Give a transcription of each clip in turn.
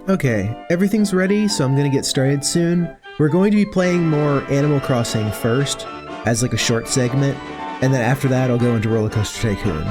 Okay, everything's ready, so I'm gonna get started soon. We're going to be playing more Animal Crossing first, as like a short segment, and then after that I'll go into Roller Coaster Tycoon.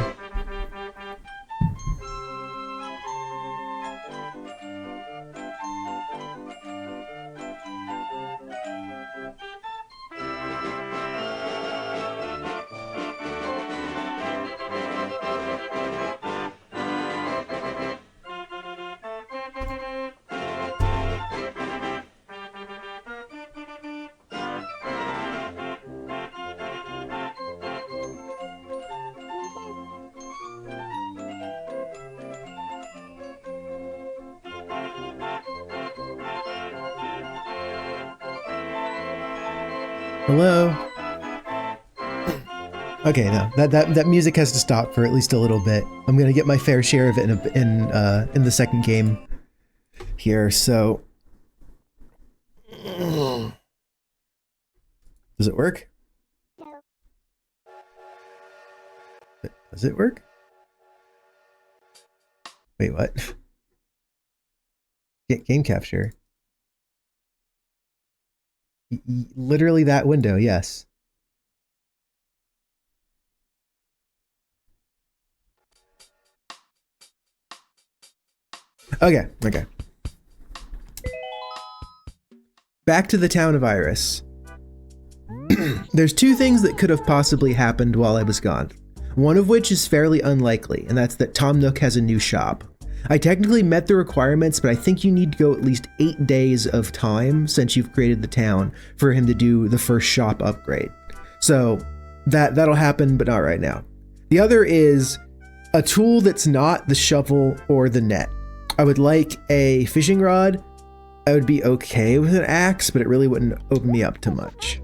Hello? Okay, no, that music has to stop for at least a little bit. I'm gonna get my fair share of it in the second game here, so... Does it work? No. Does it work? Wait, what? Get game capture. Literally that window, yes. Okay. Back to the town of Iris. There's two things that could have possibly happened while I was gone. One of which is fairly unlikely, and that's that Tom Nook has a new shop. I technically met the requirements, but I think you need to go at least 8 days of time since you've created the town for him to do the first shop upgrade. So that'll happen, but not right now. The other is a tool that's not the shovel or the net. I would like a fishing rod. I would be okay with an axe, but it really wouldn't open me up to much.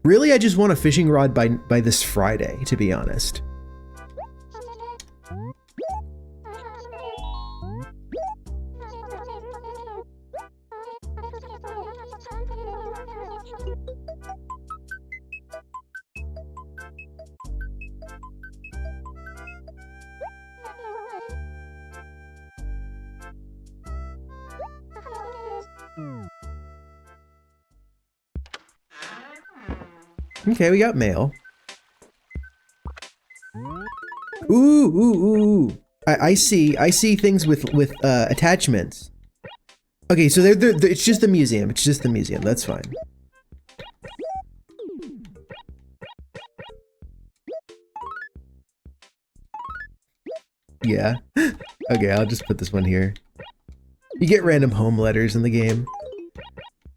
Really, I just want a fishing rod by this Friday, to be honest. Okay, we got mail. Ooh. I see things with attachments. Okay, so it's just the museum. It's just the museum. That's fine. Yeah. Okay, I'll just put this one here. You get random home letters in the game.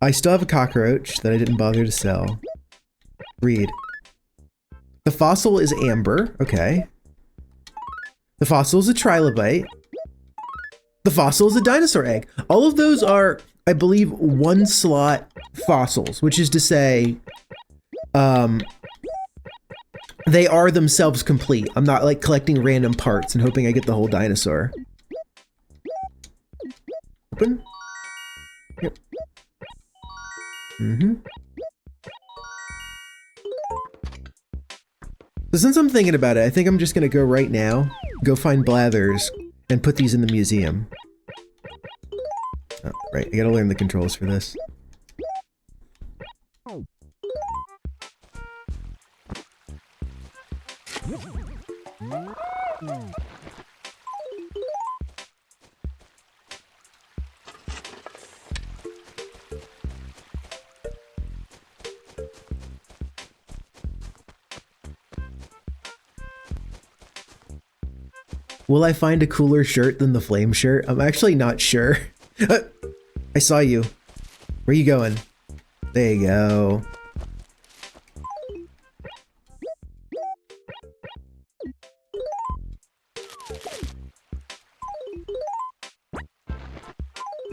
I still have a cockroach that I didn't bother to sell. Read. The fossil is amber. Okay. The fossil is a trilobite. The fossil is a dinosaur egg. All of those are, I believe, one slot fossils, which is to say, they are themselves complete. I'm not like collecting random parts and hoping I get the whole dinosaur. Open? Yep. So since I'm thinking about it, I think I'm just gonna go right now, go find Blathers, and put these in the museum. Oh, right, I gotta learn the controls for this. Will I find a cooler shirt than the flame shirt? I'm actually not sure. I saw you. Where are you going? There you go.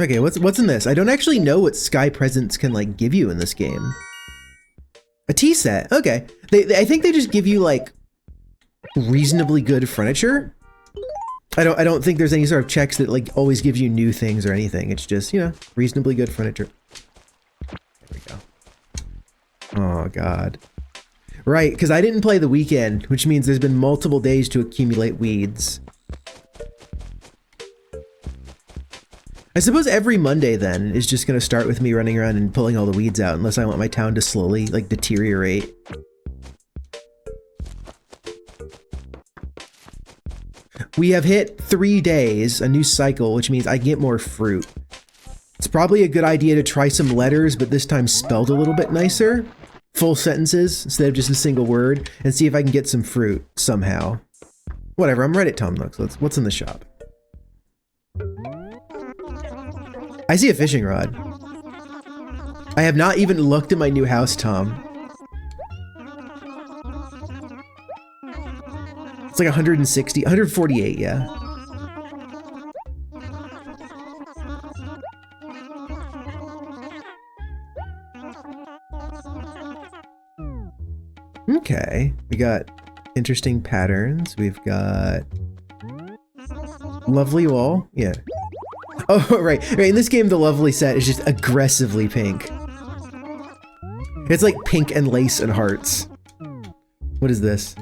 Okay, what's in this? I don't actually know what Sky Presents can like give you in this game. A tea set. Okay. I think they just give you like reasonably good furniture. I don't think there's any sort of checks that like always gives you new things or anything. It's just, you know, reasonably good furniture. There we go. Oh god. Right, because I didn't play the weekend, which means there's been multiple days to accumulate weeds. I suppose every Monday then is just going to start with me running around and pulling all the weeds out, unless I want my town to slowly, like, deteriorate. We have hit 3 days, a new cycle, which means I get more fruit. It's probably a good idea to try some letters, but this time spelled a little bit nicer. Full sentences instead of just a single word, and see if I can get some fruit somehow. Whatever, I'm right at Tom Nook, so what's in the shop? I see a fishing rod. I have not even looked at my new house, Tom. It's like 160, 148, yeah. Okay, we got interesting patterns. We've got lovely wall, yeah. Oh, right. In this game, the lovely set is just aggressively pink. It's like pink and lace and hearts. What is this?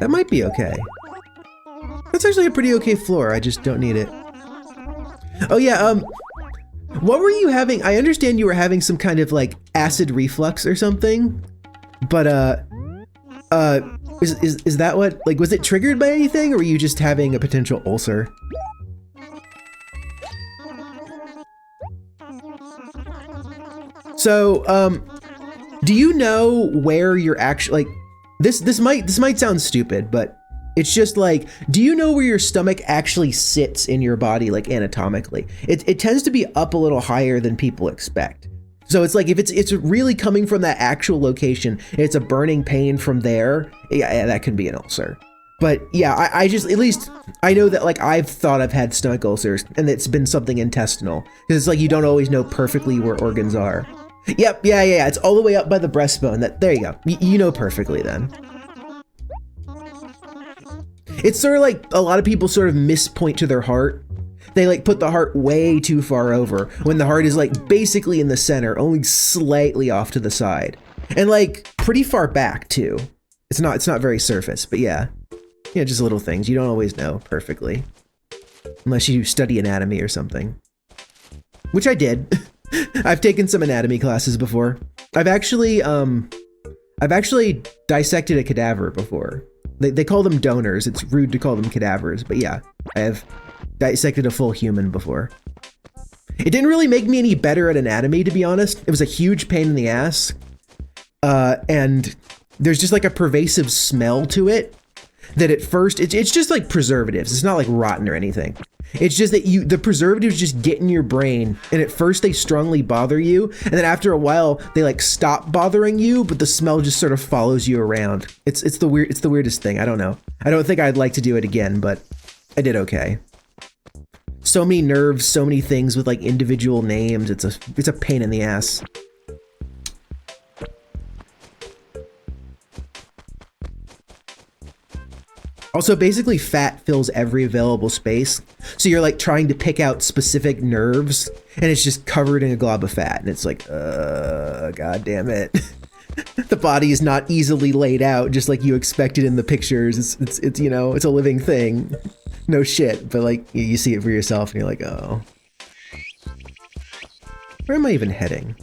That might be okay. That's actually a pretty okay floor. I just don't need it. Oh yeah, what were you having? I understand you were having some kind of like acid reflux or something, but is that what, like, was it triggered by anything, or were you just having a potential ulcer? So, do you know where you're actually, like, this might sound stupid, but it's just like, do you know where your stomach actually sits in your body, like anatomically? It tends to be up a little higher than people expect. So it's like, if it's really coming from that actual location, and it's a burning pain from there, yeah, that can be an ulcer. But yeah, I just, at least I know that, like, I've thought I've had stomach ulcers and it's been something intestinal, because it's like you don't always know perfectly where organs are. Yep, yeah, it's all the way up by the breastbone. There you go. You know perfectly then. It's sort of like a lot of people sort of mispoint to their heart. They like put the heart way too far over when the heart is like basically in the center, only slightly off to the side. And like pretty far back too. It's not very surface, but yeah. Yeah, just little things. You don't always know perfectly. Unless you study anatomy or something. Which I did. I've taken some anatomy classes before. I've actually dissected a cadaver before. They call them donors. It's rude to call them cadavers, but yeah, I have dissected a full human before. It didn't really make me any better at anatomy, to be honest. It was a huge pain in the ass. And there's just like a pervasive smell to it that at first, it's just like preservatives. It's not like rotten or anything. It's just that the preservatives just get in your brain, and at first they strongly bother you, and then after a while they like stop bothering you, but the smell just sort of follows you around. It's the weirdest thing. I don't know. I don't think I'd like to do it again, but I did okay. So many nerves, so many things with like individual names. It's a pain in the ass. Also, basically fat fills every available space. So you're like trying to pick out specific nerves and it's just covered in a glob of fat. And it's like, god damn it. The body is not easily laid out just like you expected in the pictures. It's you know, it's a living thing. No shit. But like you see it for yourself and you're like, oh. Where am I even heading?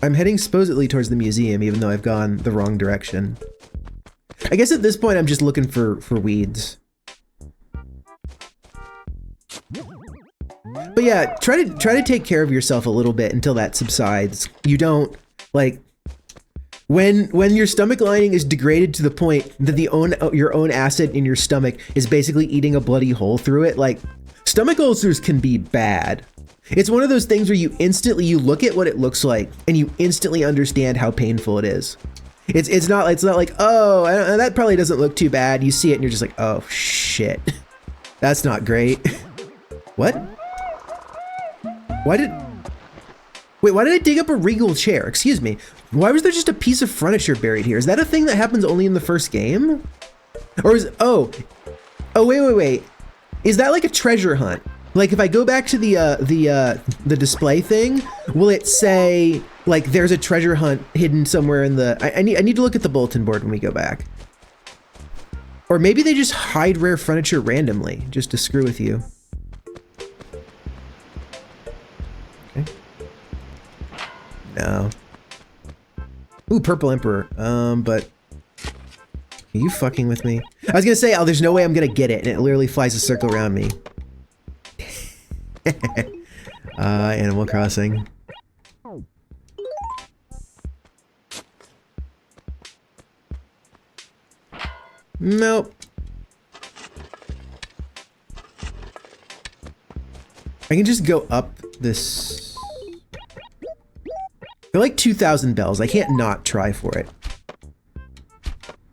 I'm heading supposedly towards the museum, even though I've gone the wrong direction. I guess at this point I'm just looking for weeds. But yeah, try to take care of yourself a little bit until that subsides. You don't like when your stomach lining is degraded to the point that your own acid in your stomach is basically eating a bloody hole through it. Like stomach ulcers can be bad. It's one of those things where you look at what it looks like and you instantly understand how painful it is. It's not like, oh, that probably doesn't look too bad. You see it and you're just like, oh shit, that's not great. What? Why did I dig up a regal chair? Excuse me. Why was there just a piece of furniture buried here? Is that a thing that happens only in the first game? Or oh, wait. Is that like a treasure hunt? Like if I go back to the display thing, will it say like there's a treasure hunt hidden somewhere in the? I need to look at the bulletin board when we go back. Or maybe they just hide rare furniture randomly just to screw with you. No. Ooh, Purple Emperor. But... Are you fucking with me? I was gonna say, oh, there's no way I'm gonna get it, and it literally flies a circle around me. Animal Crossing. Nope. I can just go up this... They're like 2,000 bells. I can't not try for it.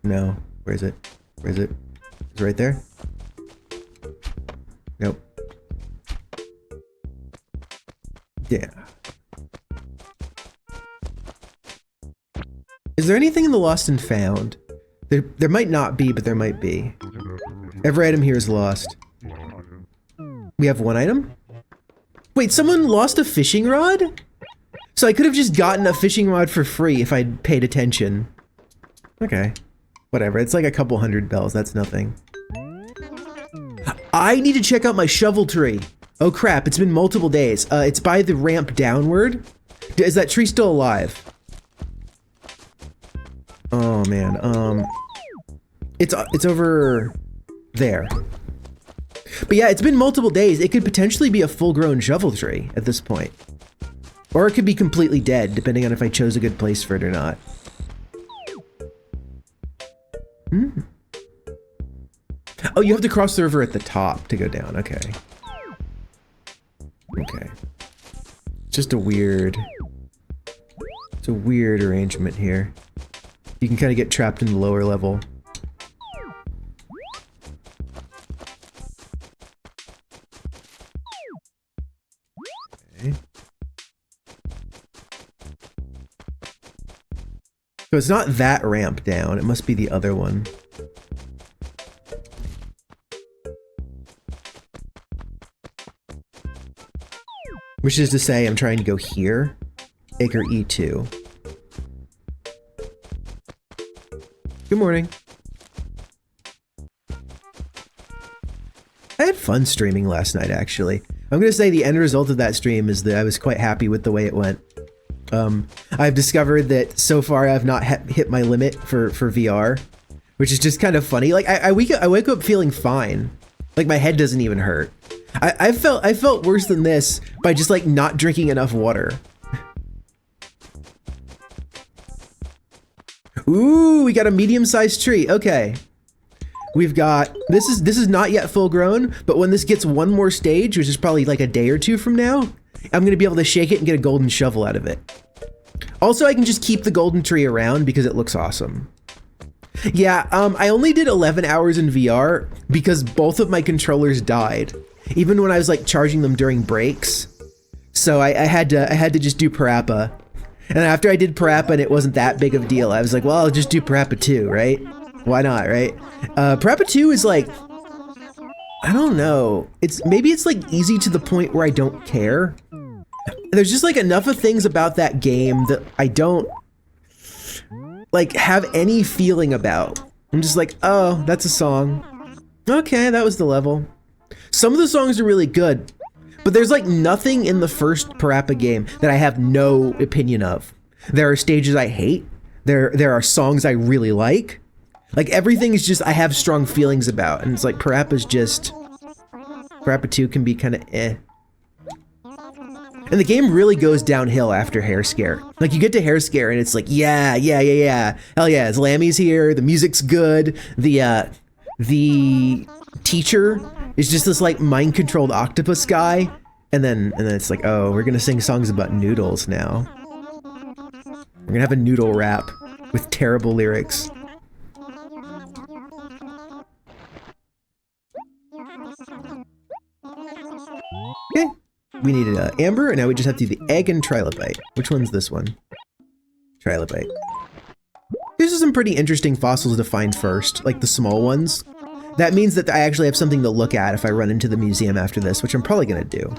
No. Where is it? Where is it? Is it right there? Nope. Yeah. Is there anything in the Lost and Found? There might not be, but there might be. Every item here is lost. We have one item? Wait, someone lost a fishing rod? So I could have just gotten a fishing rod for free if I'd paid attention. Okay. Whatever, it's like a couple hundred bells, that's nothing. I need to check out my shovel tree. Oh crap, it's been multiple days. It's by the ramp downward. Is that tree still alive? Oh man, it's over there. But yeah, it's been multiple days. It could potentially be a full-grown shovel tree at this point. Or it could be completely dead, depending on if I chose a good place for it or not. Hmm. Oh, you have to cross the river at the top to go down. Okay. Okay. Just a weird... It's a weird arrangement here. You can kind of get trapped in the lower level. Okay. So it's not that ramp down, it must be the other one. Which is to say, I'm trying to go here. Acre E2. Good morning. I had fun streaming last night, actually. I'm gonna say the end result of that stream is that I was quite happy with the way it went. I've discovered that so far I've not hit my limit for VR, which is just kind of funny. Like I wake up feeling fine. Like my head doesn't even hurt. I felt worse than this by just like not drinking enough water. Ooh, we got a medium-sized tree. Okay. We've got, this is not yet full grown, but when this gets one more stage, which is probably like a day or two from now, I'm gonna be able to shake it and get a golden shovel out of it. Also, I can just keep the golden tree around because it looks awesome. Yeah, I only did 11 hours in VR because both of my controllers died, even when I was like charging them during breaks. So I had to just do Parappa. And after I did Parappa and it wasn't that big of a deal, I was like, well, I'll just do Parappa 2, right? Why not, right? Parappa 2 is like, I don't know. Maybe it's like easy to the point where I don't care. There's just like enough of things about that game that I don't like have any feeling about. I'm just like, oh, that's a song. Okay, that was the level. Some of the songs are really good, but there's like nothing in the first Parappa game that I have no opinion of. There are stages I hate. There are songs I really like. Like everything is just I have strong feelings about, and it's like Parappa 2 can be kind of eh. And the game really goes downhill after Hair Scare. Like you get to Hair Scare and it's like, yeah. Hell yeah, Lammy's here, the music's good, the teacher is just this like mind-controlled octopus guy, and then it's like, oh, we're gonna sing songs about noodles now. We're gonna have a noodle rap with terrible lyrics. Okay. We needed amber, and now we just have to do the egg and trilobite. Which one's this one? Trilobite. These are some pretty interesting fossils to find first, like the small ones. That means that I actually have something to look at if I run into the museum after this, which I'm probably gonna do.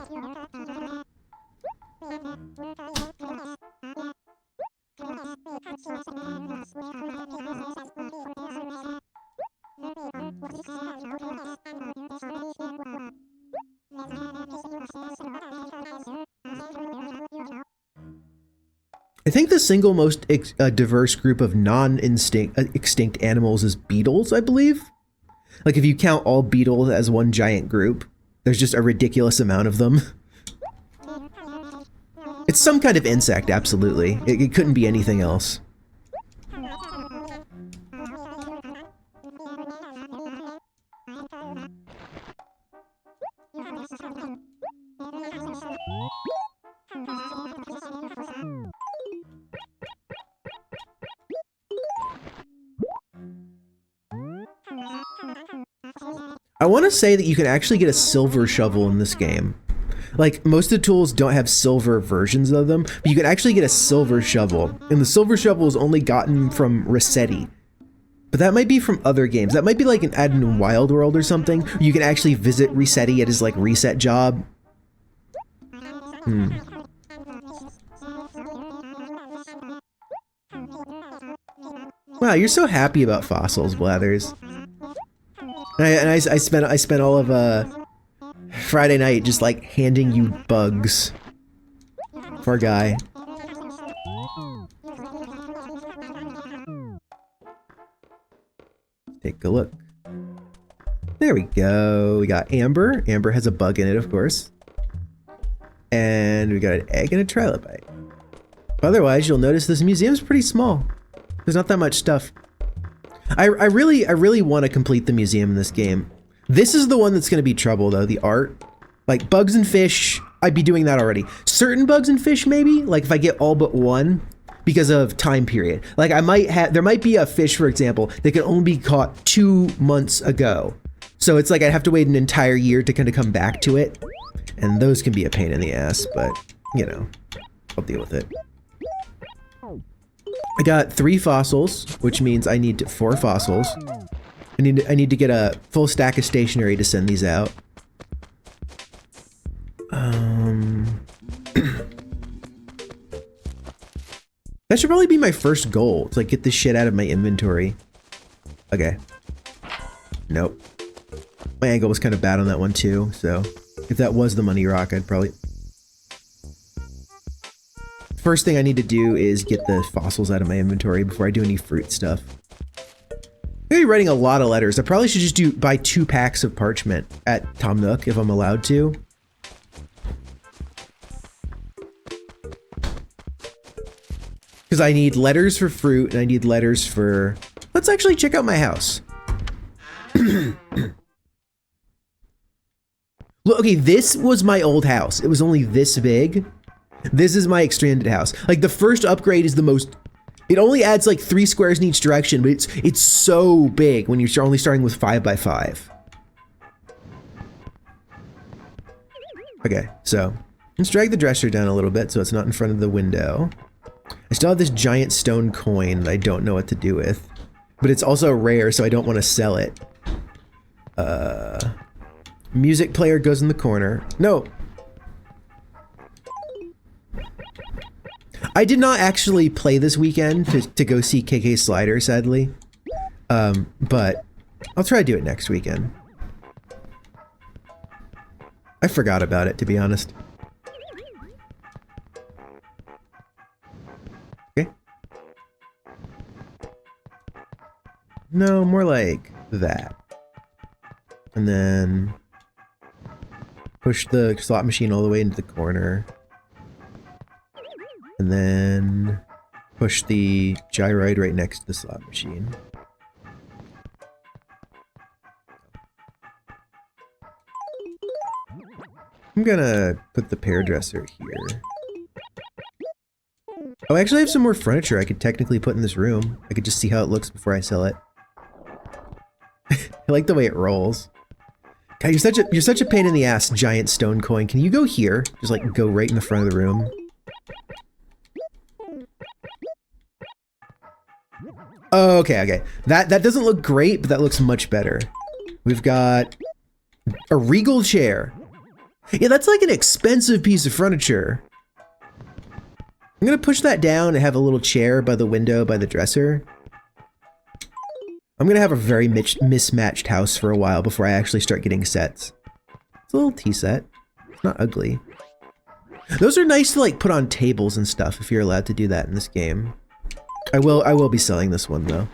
I think the single most diverse group of extinct animals is beetles, I believe. Like if you count all beetles as one giant group, there's just a ridiculous amount of them. It's some kind of insect, absolutely. It couldn't be anything else. I want to say that you can actually get a silver shovel in this game. Like, most of the tools don't have silver versions of them, but you can actually get a silver shovel. And the silver shovel is only gotten from Resetti. But that might be from other games. That might be like an add-in in Wild World or something. You can actually visit Resetti at his, like, reset job. Wow, you're so happy about fossils, Blathers. And I spent all of Friday night just like handing you bugs. Poor guy. Take a look. There we go. We got Amber. Amber has a bug in it, of course. And we got an egg and a trilobite. Otherwise, you'll notice this museum's pretty small. There's not that much stuff. I really want to complete the museum in this game. This is the one that's going to be trouble, though, the art. Like, bugs and fish, I'd be doing that already. Certain bugs and fish, maybe? Like, if I get all but one, because of time period. Like, there might be a fish, for example, that could only be caught 2 months ago. So it's like I'd have to wait an entire year to kind of come back to it. And those can be a pain in the ass, but, you know, I'll deal with it. I got 3 fossils, which means I need 4 fossils. I need to get a full stack of stationery to send these out. That should probably be my first goal, to like get this shit out of my inventory. Okay. Nope. My angle was kind of bad on that one too, so if that was the money rock, I'd probably... First thing I need to do is get the fossils out of my inventory before I do any fruit stuff. I'm gonna be writing a lot of letters. I probably should just buy 2 packs of parchment at Tom Nook if I'm allowed to. Because I need letters for fruit and I need letters for... Let's actually check out my house. Look, okay, this was my old house. It was only this big. This is my extended house. Like, the first upgrade is the most... It only adds like 3 squares in each direction, but it's so big when you're only starting with 5 by 5. Okay, so let's drag the dresser down a little bit so it's not in front of the window. I still have this giant stone coin that I don't know what to do with, but it's also rare, so I don't want to sell it. Music player goes in the corner. No. I did not actually play this weekend to go see KK Slider, sadly. But I'll try to do it next weekend. I forgot about it, to be honest. Okay. No, more like that. And then push the slot machine all the way into the corner. And then push the gyroid right next to the slot machine. I'm gonna put the pear dresser here. Oh, I actually have some more furniture I could technically put in this room. I could just see how it looks before I sell it. I like the way it rolls. God, you're such a pain in the ass, giant stone coin. Can you go here? Just like go right in the front of the room. Oh, okay. That doesn't look great, but that looks much better. We've got a regal chair. Yeah, that's like an expensive piece of furniture. I'm gonna push that down and have a little chair by the window by the dresser. I'm gonna have a very mismatched house for a while before I actually start getting sets. It's a little tea set. It's not ugly. Those are nice to like put on tables and stuff if you're allowed to do that in this game. I will be selling this one though.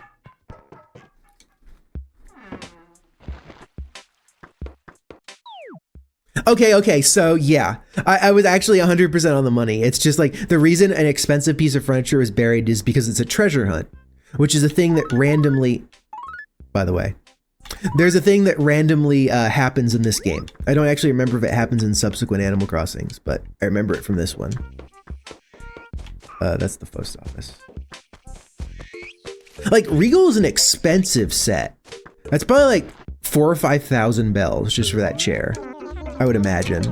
Okay, so yeah, I was actually 100% on the money. It's just like the reason an expensive piece of furniture is buried is because it's a treasure hunt, which is a thing that randomly, by the way, there's a thing that randomly happens in this game. I don't actually remember if it happens in subsequent Animal Crossings, but I remember it from this one. That's the post office. Like, Regal is an expensive set. That's probably like 4,000 or 5,000 bells just for that chair, I would imagine.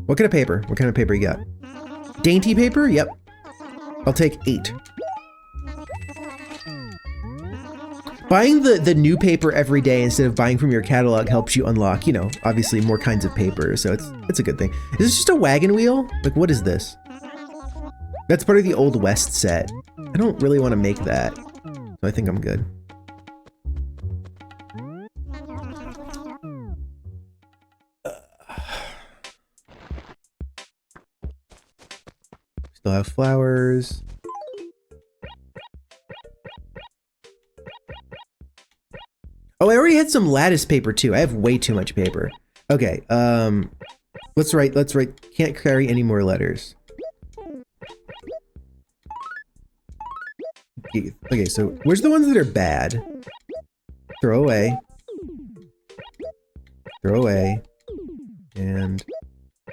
What kind of paper? What kind of paper you got? Dainty paper? Yep. I'll take 8. Buying the new paper every day instead of buying from your catalog helps you unlock, you know, obviously more kinds of paper, so it's a good thing. Is this just a wagon wheel? Like, what is this? That's part of the Old West set. I don't really want to make that, so I think I'm good. Still have flowers. Oh, I already had some lattice paper too. I have way too much paper. Okay, let's write, can't carry any more letters. Okay, so where's the ones that are bad? Throw away. Throw away. And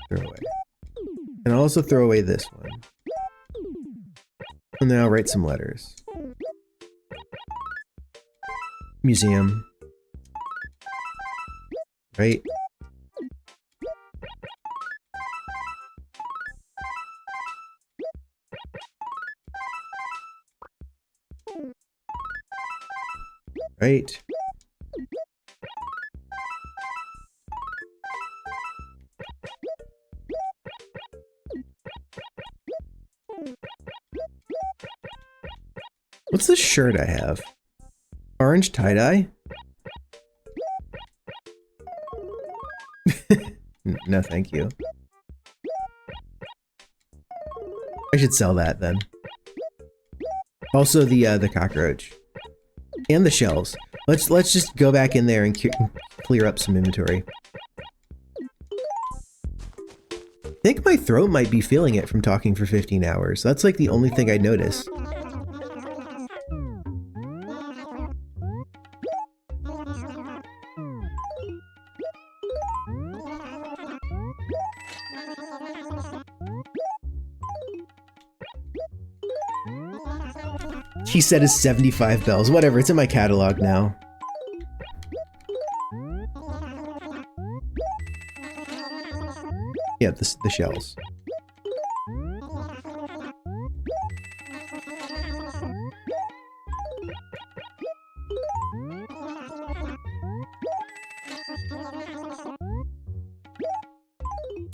throw away. And I'll also throw away this one. And then I'll write some letters. Museum. Right? Right? What's this shirt I have? Orange tie-dye? No, thank you. I should sell that then. Also the cockroach. And the shells. Let's just go back in there and clear up some inventory. I think my throat might be feeling it from talking for 15 hours. That's like the only thing I notice. He said is 75 bells. Whatever, it's in my catalog now. Yeah, the shells.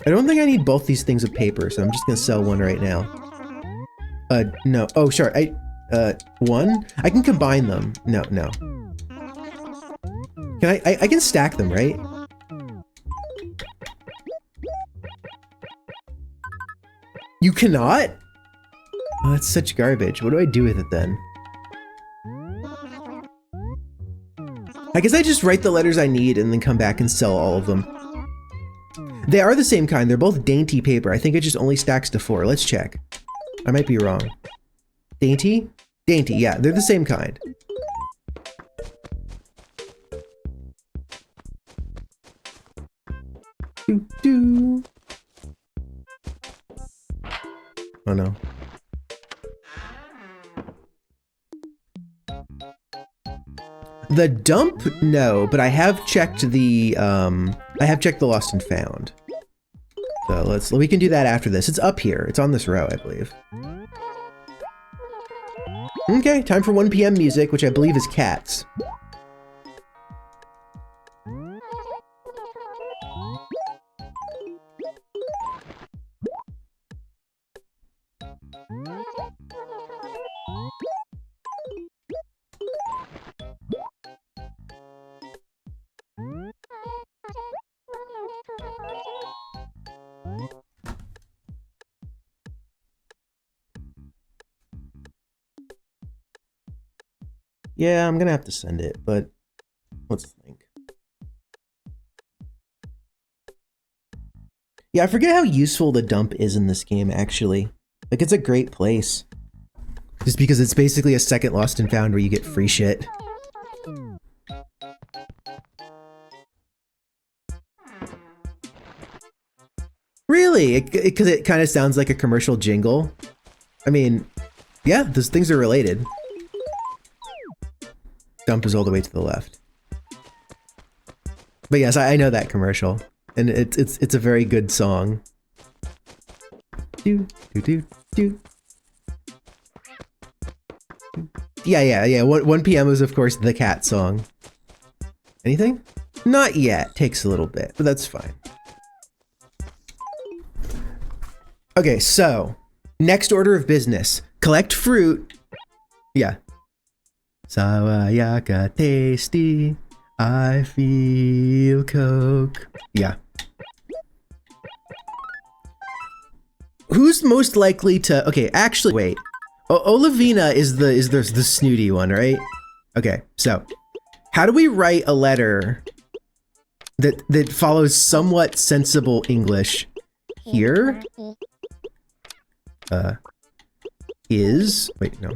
I don't think I need both these things of paper, so I'm just gonna sell one right now. No. Oh, sure. One? I can combine them. No. Can I can stack them, right? You cannot? Oh, that's such garbage. What do I do with it then? I guess I just write the letters I need and then come back and sell all of them. They are the same kind. They're both dainty paper. I think it just only stacks to 4. Let's check. I might be wrong. Dainty? Dainty, yeah, they're the same kind. Doo-doo. Oh no. The dump? No, but I have checked the lost and found. So we can do that after this. It's up here. It's on this row, I believe. Okay, time for 1 PM music, which I believe is Cats. Yeah, I'm gonna have to send it, but let's think. Yeah, I forget how useful the dump is in this game, actually. Like, it's a great place. Just because it's basically a second Lost and Found where you get free shit. Really? Because it kind of sounds like a commercial jingle. I mean, yeah, those things are related. Dump is all the way to the left. But yes, I know that commercial, and it's a very good song. Do do do do. Yeah. 1 p.m. is of course the cat song. Anything? Not yet. Takes a little bit, but that's fine. Okay, so next order of business: collect fruit. Yeah. Sawayaka tasty. I feel Coke. Yeah. Who's most likely to? Okay, actually, wait. Olivina is the snooty one, right? Okay, so how do we write a letter that follows somewhat sensible English? Here is wait no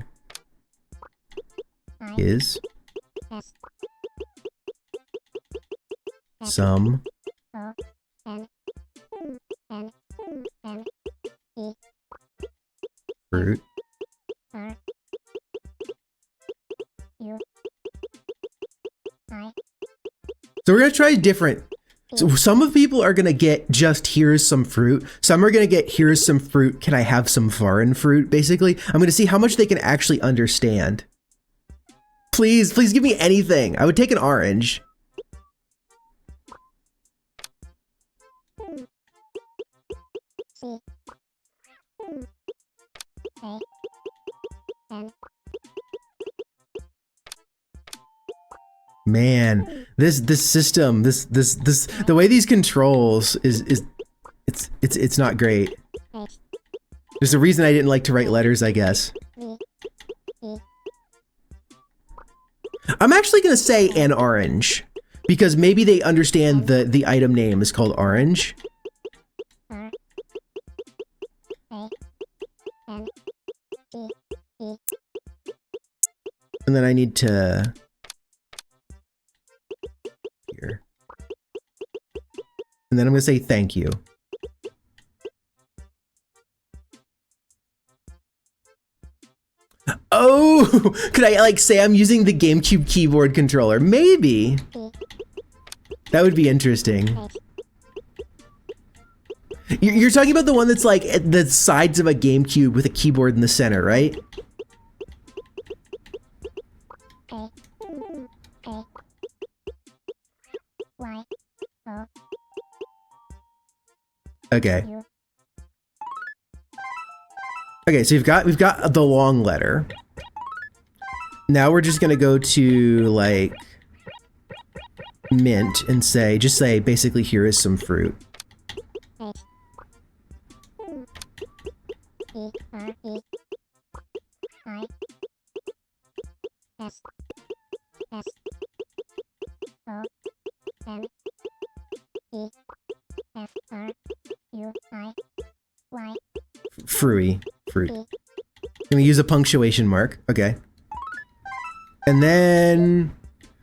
is some fruit. So we're gonna try different. So some of people are gonna get just here's some fruit. Some are gonna get here's some fruit. Can I have some foreign fruit? Basically, I'm gonna see how much they can actually understand. Please give me anything. I would take an orange. Man, this system, the way these controls is it's not great. There's a reason I didn't like to write letters, I guess. I'm actually gonna say an orange because maybe they understand the item name is called orange. And then I need to here. And then I'm gonna say thank you. Oh, could I like say I'm using the GameCube keyboard controller? Maybe. That would be interesting. You're talking about the one that's like at the sides of a GameCube with a keyboard in the center, right? Okay. Okay, so we've got the long letter. Now we're just gonna go to like mint and just say basically here is some fruit. Fruity. Fruit. Gonna use a punctuation mark. Okay. And then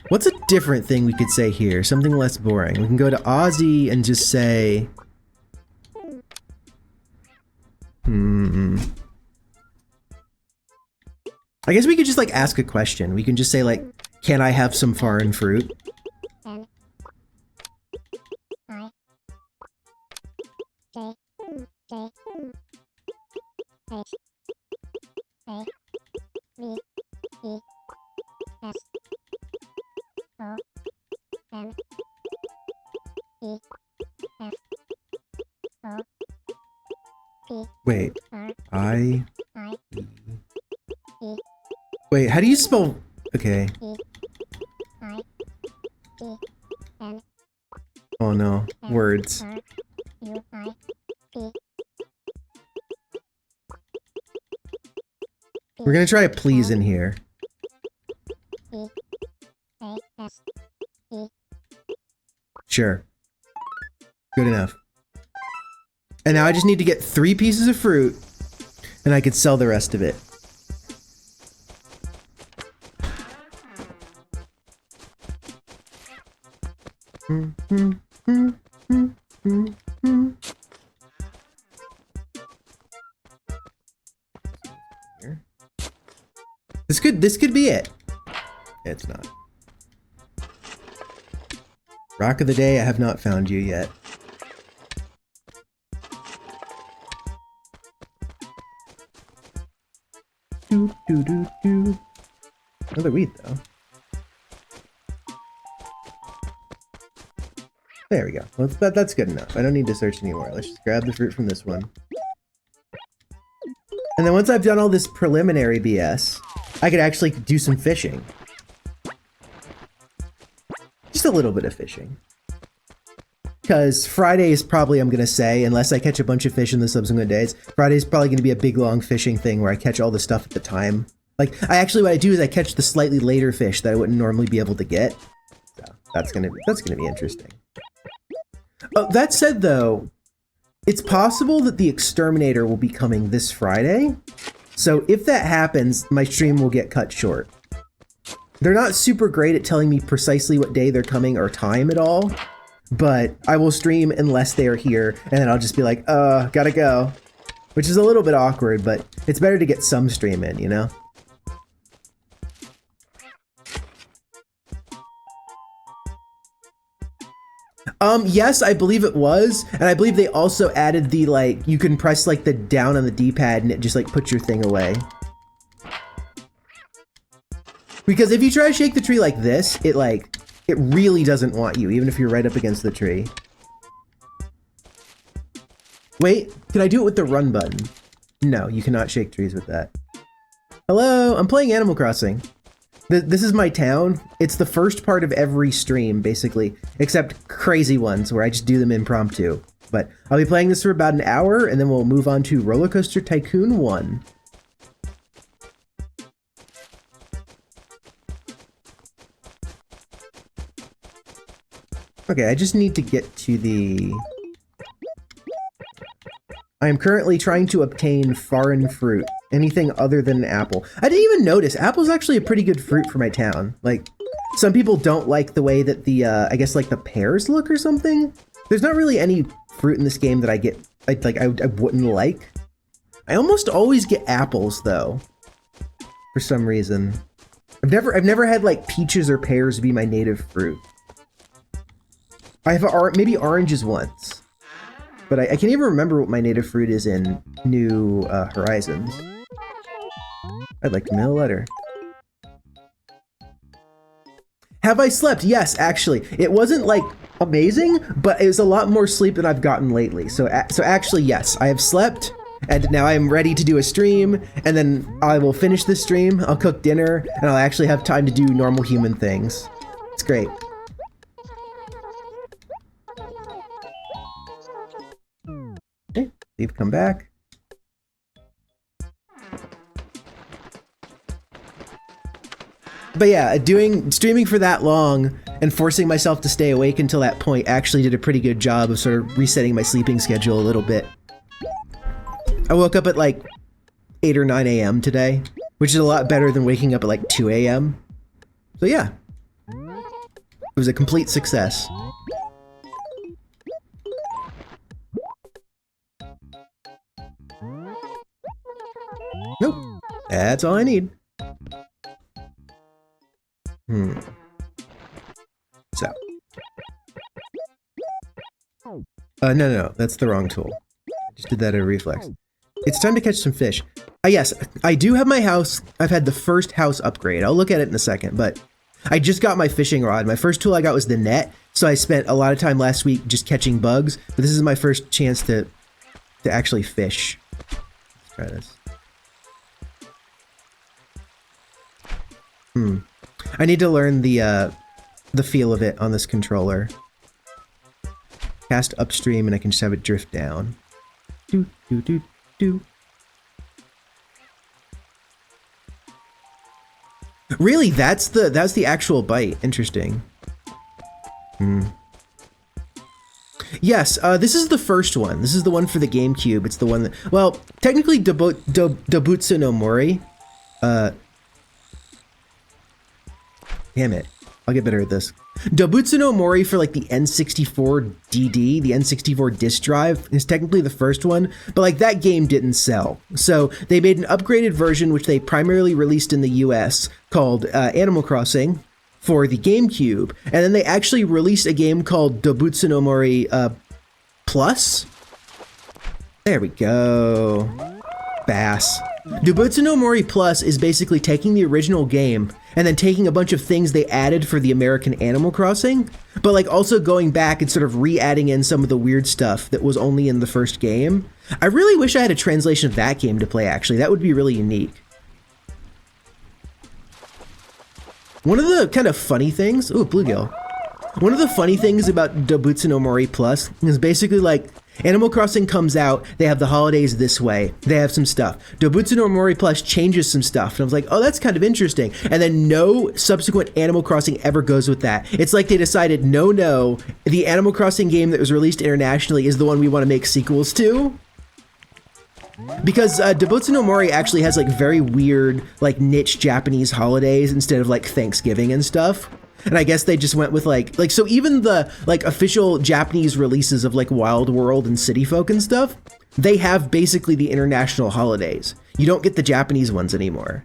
what's a different thing we could say here? Something less boring. We can go to Aussie and just say I guess we could just like ask a question. We can just say like, can I have some foreign fruit? Wait, wait, how do you spell? Okay. Oh no, words. We're gonna try a please in here. Sure. Good enough. And now I just need to get 3 pieces of fruit, and I could sell the rest of it. This could be it. It's not. Rock of the day, I have not found you yet. Another wheat, though. There we go. Well, that's good enough. I don't need to search anymore. Let's just grab the fruit from this one. And then once I've done all this preliminary BS, I could actually do some fishing. Just a little bit of fishing. Because Friday is probably, I'm going to say, unless I catch a bunch of fish in the subsequent days, Friday is probably going to be a big, long fishing thing where I catch all the stuff at the time. Like, what I do is I catch the slightly later fish that I wouldn't normally be able to get. So that's gonna be interesting. Oh, that said, though, it's possible that the exterminator will be coming this Friday. So if that happens, my stream will get cut short. They're not super great at telling me precisely what day they're coming or time at all, but I will stream unless they are here, and then I'll just be like, gotta go. Which is a little bit awkward, but it's better to get some stream in, you know? Yes, I believe it was, and I believe they also added the, like, you can press, like, the down on the D-pad and it just, like, puts your thing away. Because if you try to shake the tree like this, it really doesn't want you, even if you're right up against the tree. Wait, can I do it with the run button? No, you cannot shake trees with that. Hello, I'm playing Animal Crossing. This is my town. It's the first part of every stream, basically, except crazy ones where I just do them impromptu. But I'll be playing this for about an hour, and then we'll move on to Roller Coaster Tycoon 1. Okay, I just need to get to the... I am currently trying to obtain foreign fruit. Anything other than an apple. I didn't even notice. Apple's actually a pretty good fruit for my town. Like, some people don't like the way that the, I guess, like, the pears look or something. There's not really any fruit in this game that I wouldn't like. I almost always get apples, though. For some reason. I've never had, like, peaches or pears be my native fruit. I have maybe oranges once. But I can't even remember what my native fruit is in New Horizons. I'd like to mail a letter. Have I slept? Yes, actually. It wasn't, like, amazing, but it was a lot more sleep than I've gotten lately. So actually, yes, I have slept, and now I'm ready to do a stream, and then I will finish the stream, I'll cook dinner, and I'll actually have time to do normal human things. It's great. Okay, leave, come back. But yeah, streaming for that long and forcing myself to stay awake until that point actually did a pretty good job of sort of resetting my sleeping schedule a little bit. I woke up at like 8 or 9 a.m. today, which is a lot better than waking up at like 2 a.m. So yeah, it was a complete success. Nope, that's all I need. So. No, that's the wrong tool. I just did that at a reflex. It's time to catch some fish. Yes, I do have my house. I've had the first house upgrade. I'll look at it in a second, but I just got my fishing rod. My first tool I got was the net, so I spent a lot of time last week just catching bugs, but this is my first chance to actually fish. Let's try this. I need to learn the feel of it on this controller. Cast upstream and I can just have it drift down. Do, do, do, do. Really? That's the actual bite. Interesting. Yes, this is the first one. This is the one for the GameCube. It's the one that, well, technically Dobutsu no Mori. Damn it. I'll get better at this. Dobutsu no Mori for like the N64 DD, the N64 disk drive, is technically the first one, but like that game didn't sell. So they made an upgraded version, which they primarily released in the US, called Animal Crossing for the GameCube. And then they actually released a game called Dobutsu no Mori Plus. There we go. Bass. Dobutsu no Mori Plus is basically taking the original game and then taking a bunch of things they added for the American Animal Crossing, but like also going back and sort of re-adding in some of the weird stuff that was only in the first game. I really wish I had a translation of that game to play, actually. That would be really unique. One of the kind of funny things, ooh, bluegill. One of the funny things about Dobutsu no Mori Plus is basically like, Animal Crossing comes out, they have the holidays this way, they have some stuff. Dobutsu no Mori Plus changes some stuff, and I was like, oh, that's kind of interesting. And then no subsequent Animal Crossing ever goes with that. It's like they decided, no, the Animal Crossing game that was released internationally is the one we want to make sequels to. Because Dobutsu no Mori actually has like very weird, like niche Japanese holidays instead of like Thanksgiving and stuff. And I guess they just went with like so even the like official Japanese releases of like Wild World and City Folk and stuff, they have basically the international holidays. You don't get the Japanese ones anymore.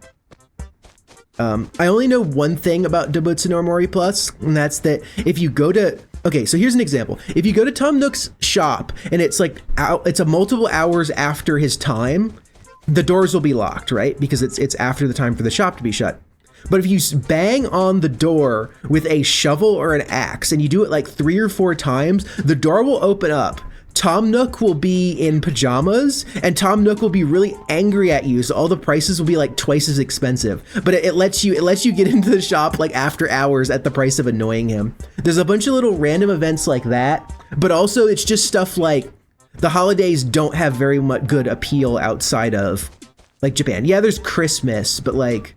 I only know one thing about Dobutsu no Mori Plus, and that's that if you go to, okay, so here's an example. If you go to Tom Nook's shop and it's like it's a multiple hours after his time, the doors will be locked, right? Because it's after the time for the shop to be shut. But if you bang on the door with a shovel or an axe and you do it like 3 or 4 times, the door will open up. Tom Nook will be in pajamas and Tom Nook will be really angry at you. So all the prices will be like twice as expensive, but it lets you get into the shop like after hours at the price of annoying him. There's a bunch of little random events like that, but also it's just stuff like the holidays don't have very much good appeal outside of like Japan. Yeah, there's Christmas, but like,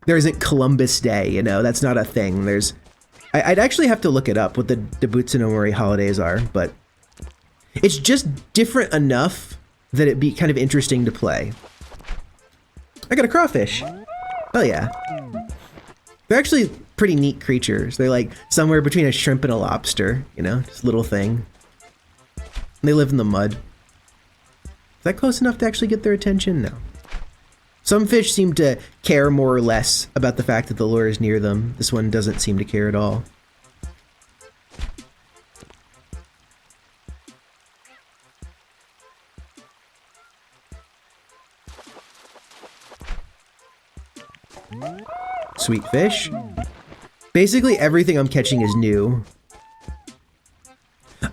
there isn't Columbus Day, you know, that's not a thing. I'd actually have to look it up what the Dobutsu no Mori holidays are, but it's just different enough that it'd be kind of interesting to play. I got a crawfish. Oh yeah. They're actually pretty neat creatures. They're like somewhere between a shrimp and a lobster, you know, just a little thing. And they live in the mud. Is that close enough to actually get their attention? No. Some fish seem to care more or less about the fact that the lure is near them. This one doesn't seem to care at all. Sweet fish. Basically everything I'm catching is new.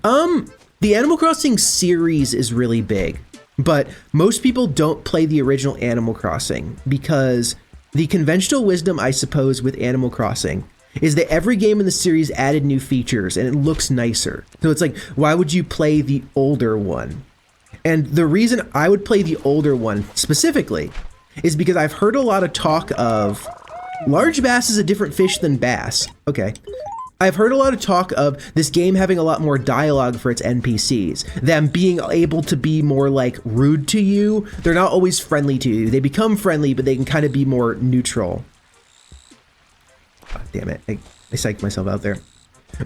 The Animal Crossing series is really big. But most people don't play the original Animal Crossing because the conventional wisdom, I suppose, with Animal Crossing is that every game in the series added new features and it looks nicer. So it's like, why would you play the older one? And the reason I would play the older one specifically is because I've heard a lot of talk of large bass is a different fish than bass. Okay. I've heard a lot of talk of this game having a lot more dialogue for its NPCs, them being able to be more like rude to you. They're not always friendly to you. They become friendly, but they can kind of be more neutral. Oh, damn it, I psyched myself out there.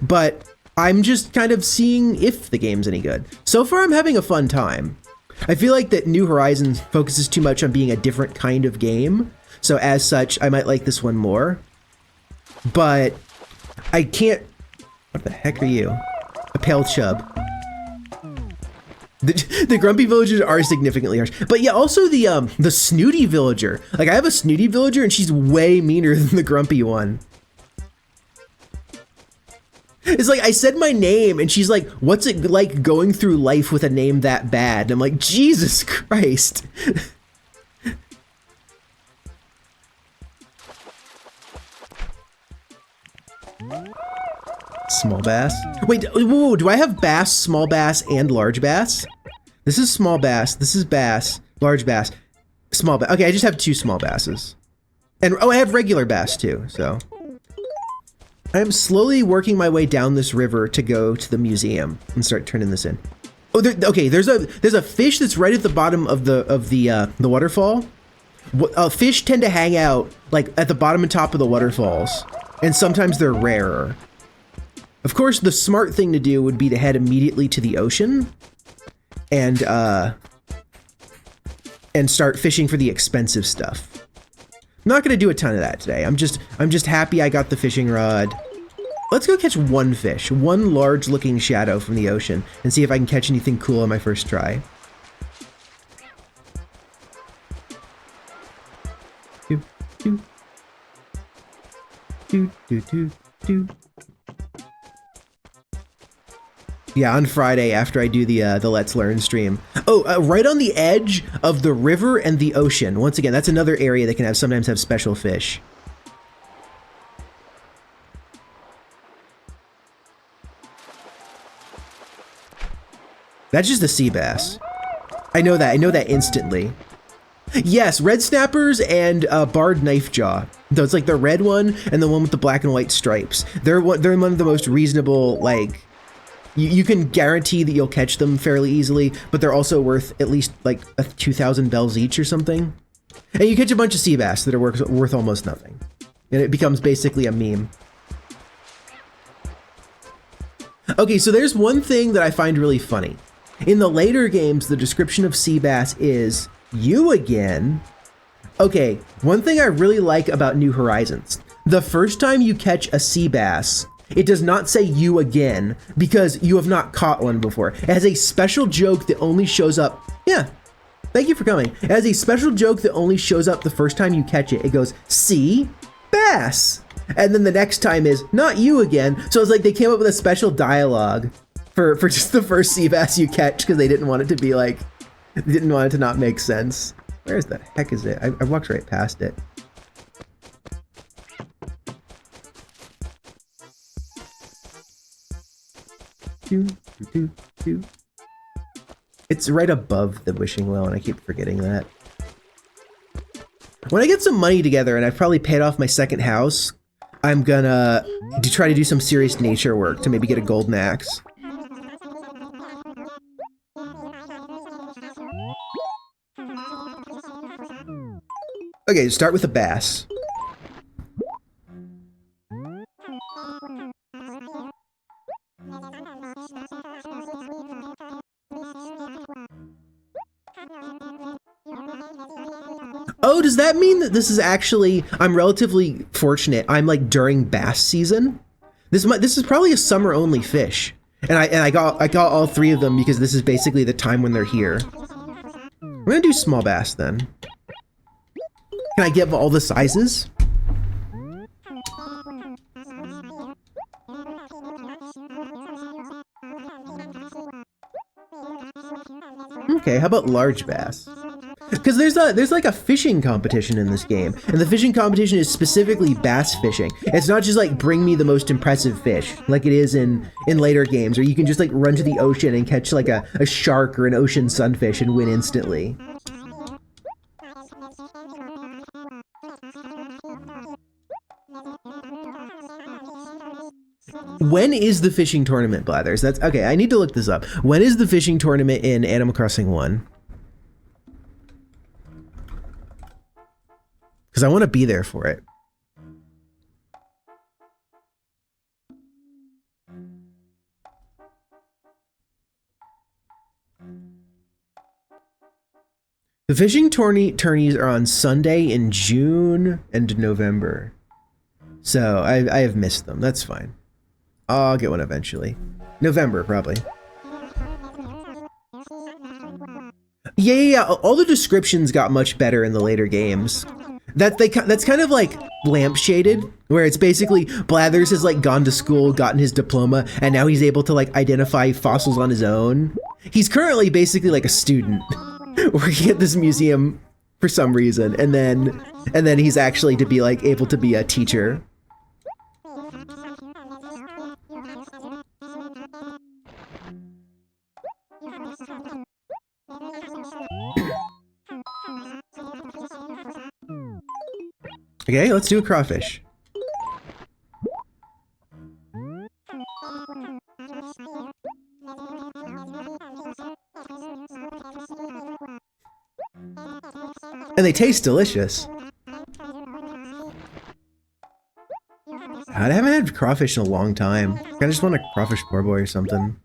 But I'm just kind of seeing if the game's any good. So far, I'm having a fun time. I feel like that New Horizons focuses too much on being a different kind of game. So as such, I might like this one more. But I can't. What the heck are you? A pale chub. The grumpy villagers are significantly harsh, but yeah, also the snooty villager. Like I have a snooty villager, and she's way meaner than the grumpy one. It's like I said my name, and she's like, "What's it like going through life with a name that bad?" And I'm like, Jesus Christ. Small bass. Wait, whoa, do I have bass, small bass, and large bass? This is small bass, this is bass, large bass, small bass. Okay, I just have 2 small basses. And oh, I have regular bass too, so. I'm slowly working my way down this river to go to the museum and start turning this in. Oh, okay. There's a fish that's right at the bottom of the waterfall. Fish tend to hang out like at the bottom and top of the waterfalls, and sometimes they're rarer. Of course, the smart thing to do would be to head immediately to the ocean and start fishing for the expensive stuff. I'm not gonna do a ton of that today. I'm just happy I got the fishing rod. Let's go catch one fish, one large looking shadow from the ocean, and see if I can catch anything cool on my first try. Do, do. Do, do, do, do. Yeah, on Friday after I do the Let's Learn stream. Oh, right on the edge of the river and the ocean. Once again, that's another area that can sometimes have special fish. That's just a sea bass. I know that instantly. Yes, red snappers and barred knife jaw. So it's like the red one and the one with the black and white stripes. They're one of the most reasonable, like, you can guarantee that you'll catch them fairly easily, but they're also worth at least like 2,000 bells each or something. And you catch a bunch of sea bass that are worth almost nothing. And it becomes basically a meme. Okay, so there's one thing that I find really funny. In the later games, the description of sea bass is, "You again?" Okay, one thing I really like about New Horizons. The first time you catch a sea bass, it does not say "you again" because you have not caught one before. It has a special joke that only shows up. Yeah, thank you for coming. It has a special joke that only shows up the first time you catch it. It goes, "Sea bass." And then the next time is, "Not you again." So it's like they came up with a special dialogue for just the first sea bass you catch because they didn't want it to be like, didn't want it to not make sense. Where the heck is it? I walked right past it. It's right above the wishing well, and I keep forgetting that. When I get some money together and I've probably paid off my second house, I'm gonna try to do some serious nature work to maybe get a golden axe. Okay, start with a bass. Oh, does that mean that this is actually, I'm relatively fortunate. I'm like during bass season. This is probably a summer only fish. And I got all three of them because this is basically the time when they're here. I'm gonna do small bass then. Can I get all the sizes? Okay, how about large bass? Because there's like a fishing competition in this game, and the fishing competition is specifically bass fishing. It's not just like bring me the most impressive fish like it is in later games, or you can just like run to the ocean and catch like a shark or an ocean sunfish and win instantly. When is the fishing tournament, Blathers? That's okay. I need to look this up. When is the fishing tournament in Animal Crossing 1? Because I want to be there for it. The fishing tourneys are on Sunday in June and November. So I have missed them. That's fine. I'll get one eventually. November, probably. Yeah. All the descriptions got much better in the later games. That's kind of like lampshaded, where it's basically Blathers has like gone to school, gotten his diploma, and now he's able to like identify fossils on his own. He's currently basically like a student working at this museum for some reason, and then he's actually to be like able to be a teacher. Okay, let's do a crawfish. And they taste delicious. I haven't had crawfish in a long time. I kinda just want a crawfish poor boy or something.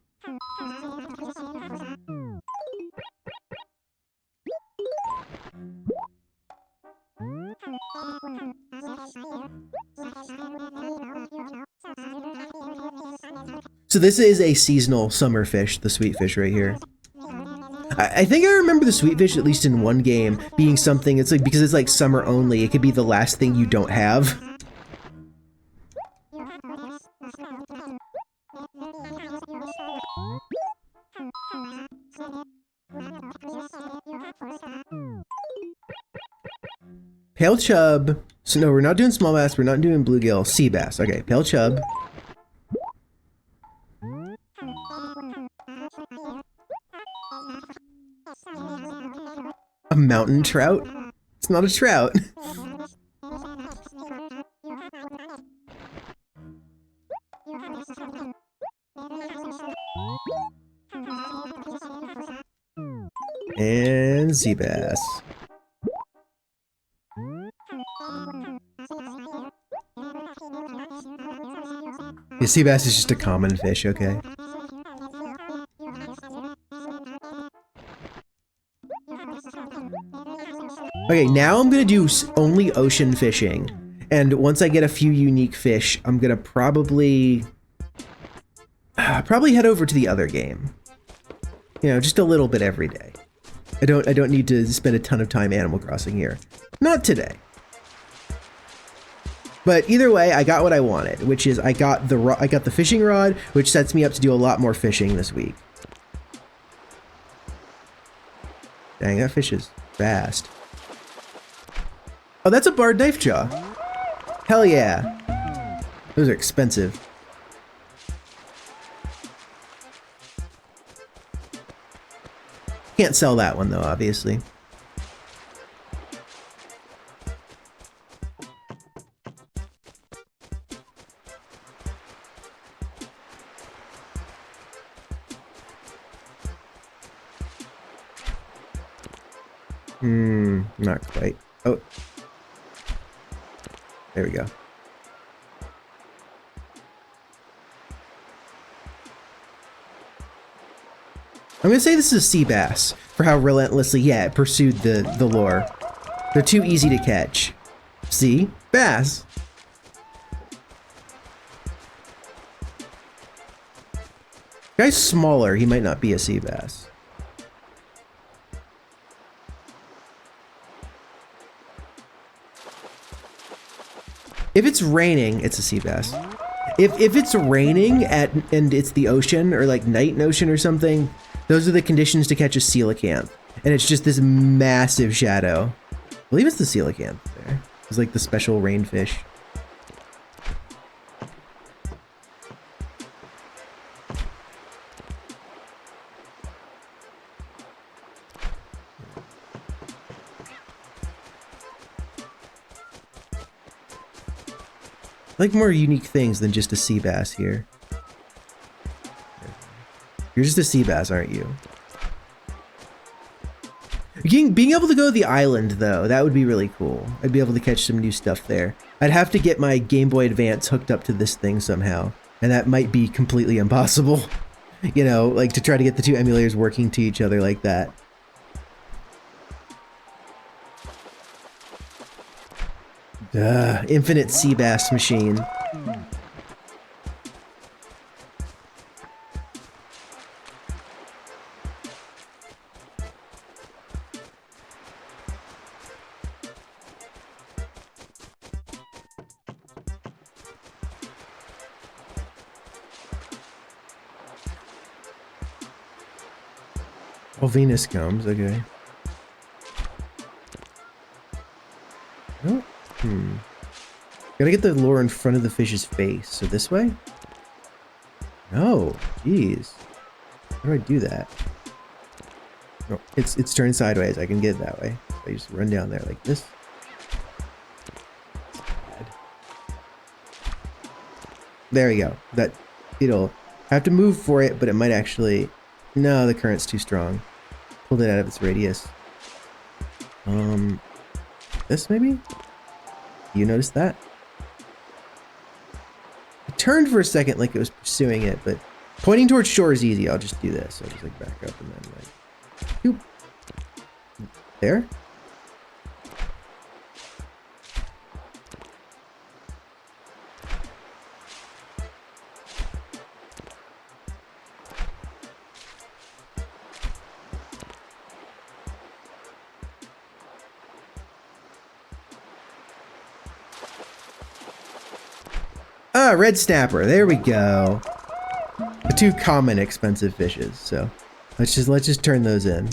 So this is a seasonal summer fish, the sweet fish right here. I think I remember the sweet fish, at least in one game, being something, it's like, because it's like summer only, it could be the last thing you don't have. Pale chub. So no, we're not doing small bass, we're not doing bluegill, sea bass. Okay, pale chub. A mountain trout? It's not a trout. And sea bass. Yeah, sea bass is just a common fish, okay. Okay, now I'm gonna do only ocean fishing. And once I get a few unique fish, I'm gonna probably head over to the other game. You know, just a little bit every day. I don't need to spend a ton of time Animal Crossing here. Not today. But either way, I got what I wanted, which is I got the fishing rod, which sets me up to do a lot more fishing this week. Dang, that fish is fast. Oh, that's a barred knife jaw. Hell yeah. Those are expensive. Can't sell that one though, obviously. Not quite. Oh. There we go. I'm gonna say this is a sea bass for how relentlessly, yeah, it pursued the lure. They're too easy to catch. See? Bass. Guy's smaller, he might not be a sea bass. If it's raining, it's a sea bass. If it's raining and it's the ocean or like night in ocean or something, those are the conditions to catch a coelacanth. And it's just this massive shadow. I believe it's the coelacanth there. It's like the special rainfish. I like more unique things than just a sea bass here. You're just a sea bass, aren't you? Being able to go to the island, though, that would be really cool. I'd be able to catch some new stuff there. I'd have to get my Game Boy Advance hooked up to this thing somehow, and that might be completely impossible. You know, like to try to get the two emulators working to each other like that. Infinite sea bass machine. Oh, Venus comes, okay. Oh, Gotta get the lure in front of the fish's face. So this way? No, jeez. How do I do that? No, it's turned sideways. I can get it that way. I just run down there like this. There we go. That it'll have to move for it, but it might actually. No, the current's too strong. Pulled it out of its radius. This maybe? You noticed that? It turned for a second like it was pursuing it, but pointing towards shore is easy. I'll just do this. I'll just like back up and then like, whoop. There? Ah, red snapper. There we go. The two common expensive fishes. So let's just turn those in.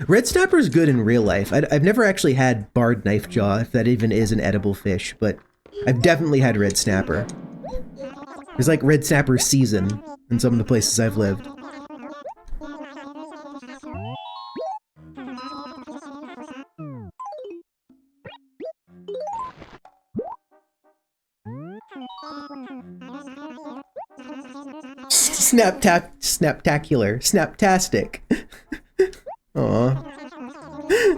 Red snapper is good in real life. I've never actually had barred knife jaw, if that even is an edible fish, but I've definitely had red snapper. There's like red snapper season in some of the places I've lived. Snaptacular. Snaptastic. Aw.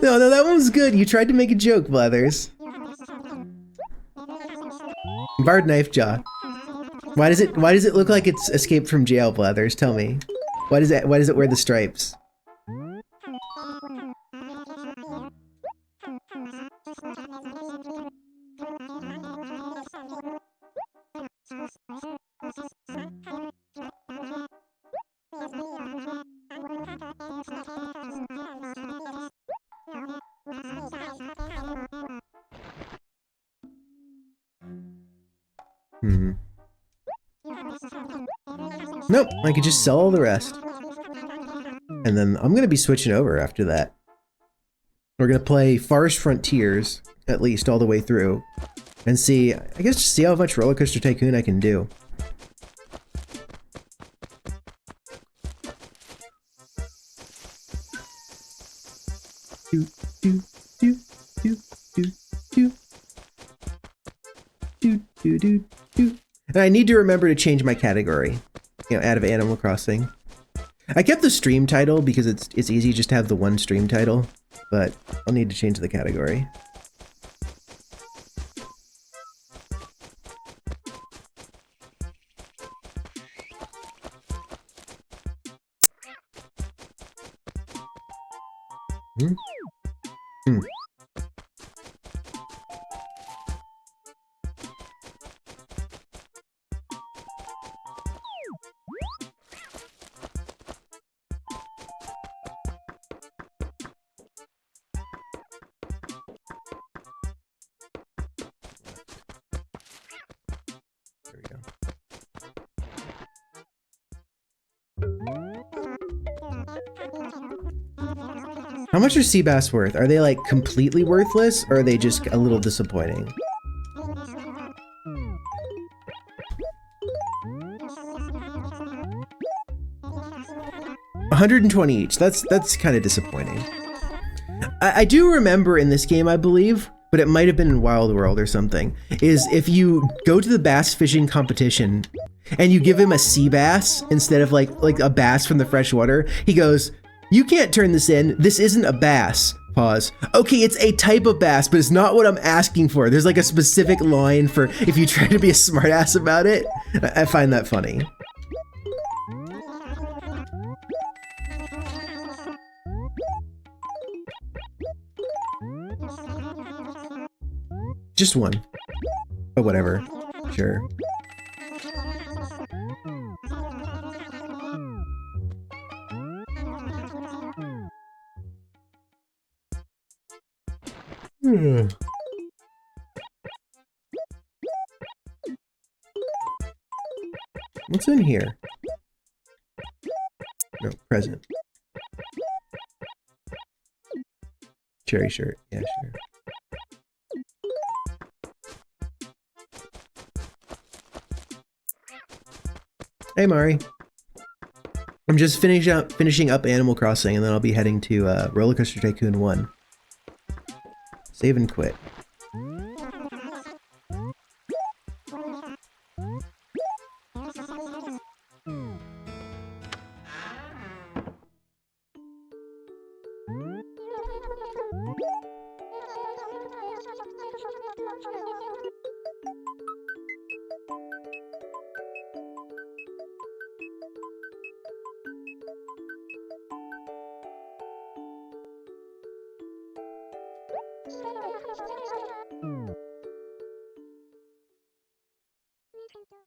No, that one was good. You tried to make a joke, Blathers. Barred knife jaw. Why does it look like it's escaped from jail, Blathers? Tell me. Why does it wear the stripes? Nope, I could just sell all the rest. And then I'm gonna be switching over after that. We're gonna play Forest Frontiers, at least all the way through, and see, I guess just see how much Roller Coaster Tycoon I can do. And I need to remember to change my category, out of Animal Crossing. I kept the stream title because it's easy just to have the one stream title, but I'll need to change the category. How much are sea bass worth? Are they like completely worthless, or are they just a little disappointing? $120 each. That's kind of disappointing. I do remember in this game, I believe, but it might have been in Wild World or something, is if you go to the bass fishing competition and you give him a sea bass instead of like a bass from the freshwater, he goes, "You can't turn this in. This isn't a bass." Pause. Okay, it's a type of bass, but it's not what I'm asking for. There's like a specific line for if you try to be a smartass about it. I find that funny. Just one. But whatever. Sure. What's in here? No, present. Cherry shirt. Yeah, sure. Hey, Mari. I'm just finishing up Animal Crossing, and then I'll be heading to Roller Coaster Tycoon 1. Save and quit.